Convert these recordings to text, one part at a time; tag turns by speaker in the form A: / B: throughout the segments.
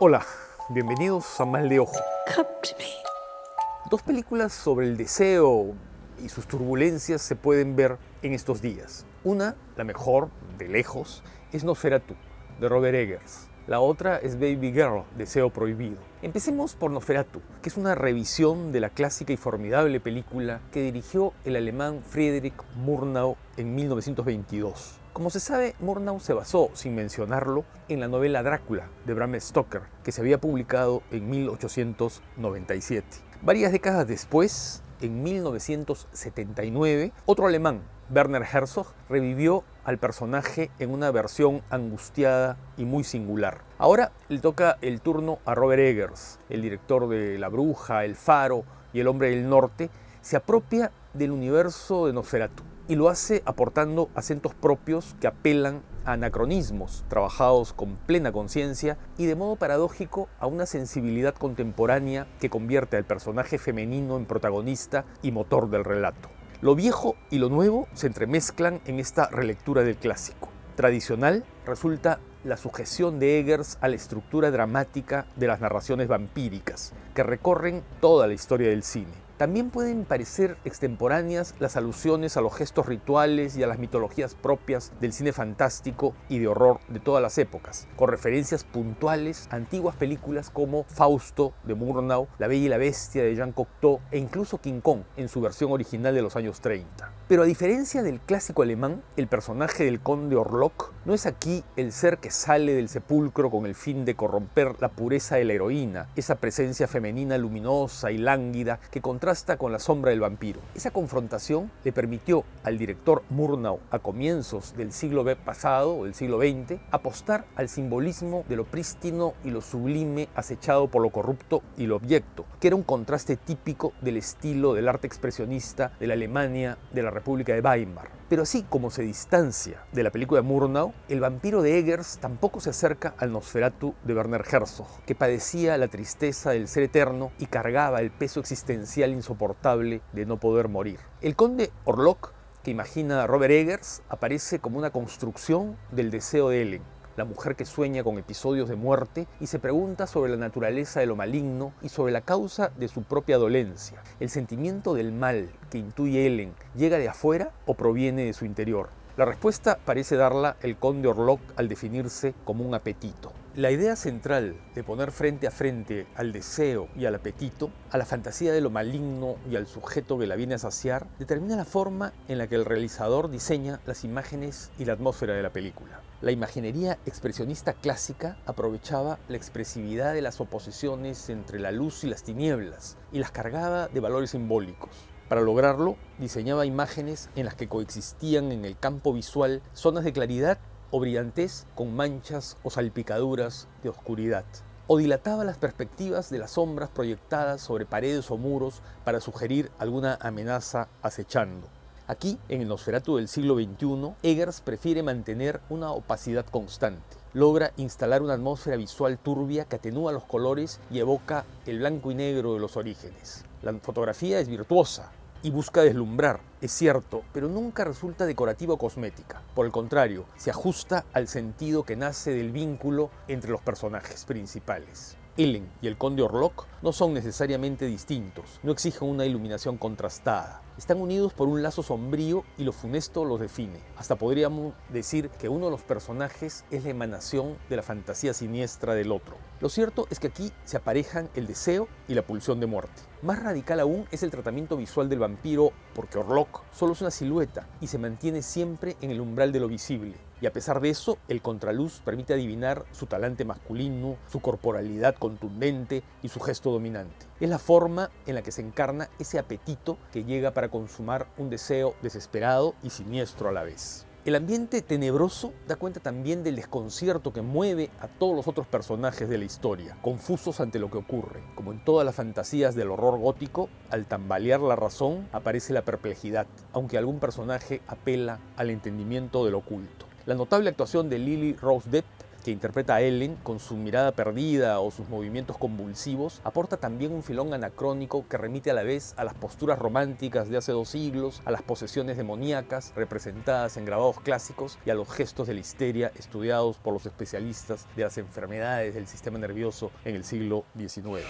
A: Hola, bienvenidos a Mal de Ojo.
B: Come to me.
A: Dos películas sobre el deseo y sus turbulencias se pueden ver en estos días. Una, la mejor, de lejos, es Nosferatu, de Robert Eggers. La otra es Baby Girl, Deseo Prohibido. Empecemos por Nosferatu, que es una revisión de la clásica y formidable película que dirigió el alemán Friedrich Murnau en 1922. Como se sabe, Murnau se basó, sin mencionarlo, en la novela Drácula de Bram Stoker, que se había publicado en 1897. Varias décadas después, en 1979, otro alemán, Werner Herzog, revivió al personaje en una versión angustiada y muy singular. Ahora le toca el turno a Robert Eggers, el director de La Bruja, El Faro y El Hombre del Norte. Se apropia del universo de Nosferatu y lo hace aportando acentos propios que apelan a anacronismos trabajados con plena conciencia y de modo paradójico a una sensibilidad contemporánea que convierte al personaje femenino en protagonista y motor del relato. Lo viejo y lo nuevo se entremezclan en esta relectura del clásico. Tradicional resulta la sujeción de Eggers a la estructura dramática de las narraciones vampíricas, que recorren toda la historia del cine. También pueden parecer extemporáneas las alusiones a los gestos rituales y a las mitologías propias del cine fantástico y de horror de todas las épocas, con referencias puntuales a antiguas películas como Fausto de Murnau, La Bella y la Bestia de Jean Cocteau e incluso King Kong en su versión original de los años 30. Pero a diferencia del clásico alemán, el personaje del conde Orlok no es aquí el ser que sale del sepulcro con el fin de corromper la pureza de la heroína, esa presencia femenina luminosa y lánguida que contrasta con la sombra del vampiro. Esa confrontación le permitió al director Murnau, a comienzos del siglo pasado, o del siglo XX, apostar al simbolismo de lo prístino y lo sublime acechado por lo corrupto y lo abyecto, que era un contraste típico del estilo del arte expresionista de la Alemania de la República de Weimar. Pero así como se distancia de la película de Murnau, el vampiro de Eggers tampoco se acerca al Nosferatu de Werner Herzog, que padecía la tristeza del ser eterno y cargaba el peso existencial insoportable de no poder morir. El conde Orlok, que imagina Robert Eggers, aparece como una construcción del deseo de Ellen, la mujer que sueña con episodios de muerte y se pregunta sobre la naturaleza de lo maligno y sobre la causa de su propia dolencia. ¿El sentimiento del mal que intuye Ellen llega de afuera o proviene de su interior? La respuesta parece darla el conde Orlok al definirse como un apetito. La idea central de poner frente a frente al deseo y al apetito, a la fantasía de lo maligno y al sujeto que la viene a saciar, determina la forma en la que el realizador diseña las imágenes y la atmósfera de la película. La imaginería expresionista clásica aprovechaba la expresividad de las oposiciones entre la luz y las tinieblas y las cargaba de valores simbólicos. Para lograrlo, diseñaba imágenes en las que coexistían en el campo visual zonas de claridad o brillantez con manchas o salpicaduras de oscuridad. O dilataba las perspectivas de las sombras proyectadas sobre paredes o muros para sugerir alguna amenaza acechando. Aquí, en el Nosferatu del siglo XXI, Eggers prefiere mantener una opacidad constante. Logra instalar una atmósfera visual turbia que atenúa los colores y evoca el blanco y negro de los orígenes. La fotografía es virtuosa y busca deslumbrar, es cierto, pero nunca resulta decorativa o cosmética. Por el contrario, se ajusta al sentido que nace del vínculo entre los personajes principales. Ellen y el conde Orlok no son necesariamente distintos, no exigen una iluminación contrastada. Están unidos por un lazo sombrío y lo funesto los define. Hasta podríamos decir que uno de los personajes es la emanación de la fantasía siniestra del otro. Lo cierto es que aquí se aparejan el deseo y la pulsión de muerte. Más radical aún es el tratamiento visual del vampiro, porque Orlok solo es una silueta y se mantiene siempre en el umbral de lo visible. Y a pesar de eso, el contraluz permite adivinar su talante masculino, su corporalidad contundente y su gesto dominante. Es la forma en la que se encarna ese apetito que llega para consumar un deseo desesperado y siniestro a la vez. El ambiente tenebroso da cuenta también del desconcierto que mueve a todos los otros personajes de la historia, confusos ante lo que ocurre. Como en todas las fantasías del horror gótico, al tambalear la razón aparece la perplejidad, aunque algún personaje apela al entendimiento del oculto. La notable actuación de Lily Rose Depp, que interpreta a Ellen, con su mirada perdida o sus movimientos convulsivos, aporta también un filón anacrónico que remite a la vez a las posturas románticas de hace 2 siglos, a las posesiones demoníacas representadas en grabados clásicos y a los gestos de la histeria estudiados por los especialistas de las enfermedades del sistema nervioso en el siglo XIX.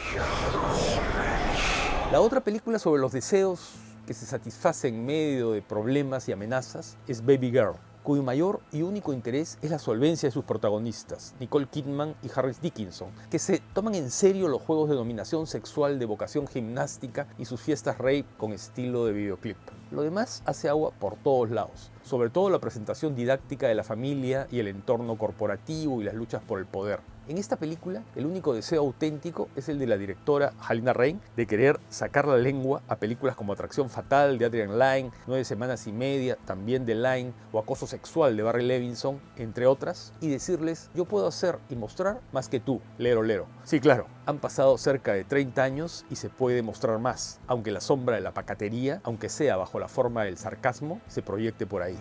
A: La otra película sobre los deseos que se satisface en medio de problemas y amenazas es Baby Girl, cuyo mayor y único interés es la solvencia de sus protagonistas, Nicole Kidman y Harris Dickinson, que se toman en serio los juegos de dominación sexual de vocación gimnástica y sus fiestas rave con estilo de videoclip. Lo demás hace agua por todos lados, sobre todo la presentación didáctica de la familia y el entorno corporativo y las luchas por el poder. En esta película, el único deseo auténtico es el de la directora Halina Reijn de querer sacar la lengua a películas como Atracción Fatal de Adrian Lyne, 9 semanas y media, también de Lyne, o Acoso Sexual de Barry Levinson, entre otras, y decirles: yo puedo hacer y mostrar más que tú, lero lero. Sí, claro, han pasado cerca de 30 años y se puede mostrar más, aunque la sombra de la pacatería, aunque sea bajo la forma del sarcasmo, se proyecte por ahí.